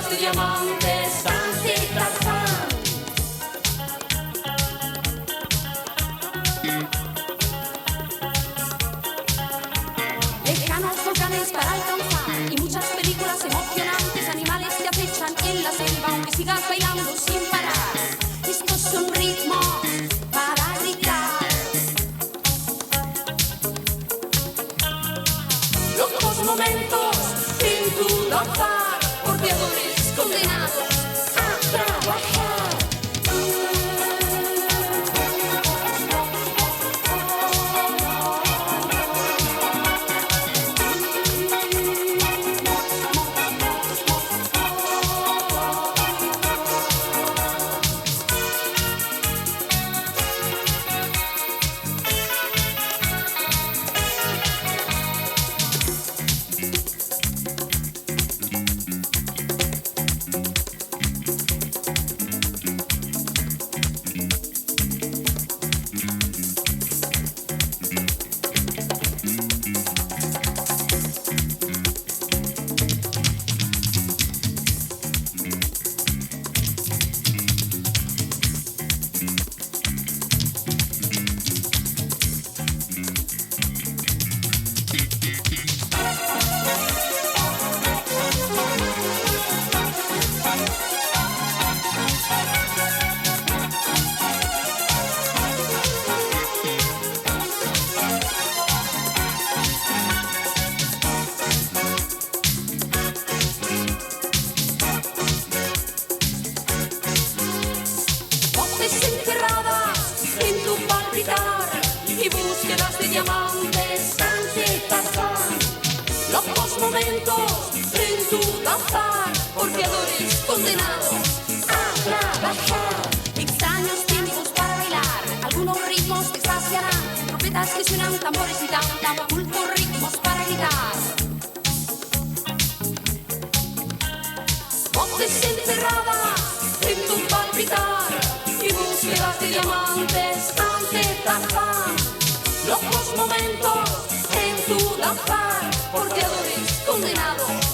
búsquedas de diamantes ante Tarzán. Lejanos volcanes para alcanzar y muchas películas emocionantes, animales que acechan en la selva aunque sigas bailando sin parar. Estos son ritmos para gritar. Locos momentos en tu danzar, porteadores condenados a trabajar. En tu palpitar y búsquedas de diamantes ante Tarzán. Locos momentos en tu danzar, porteadores condenados a trabajar. Extraños tiempos para bailar, algunos ritmos te extasiarán. Trompetas que suenan, tambores y ocultos ritmos para gritar. Voces encerradas en tu palpitar y búsquedas de diamantes ante Tarzán. Locos momentos en tu danzar, porteadores condenados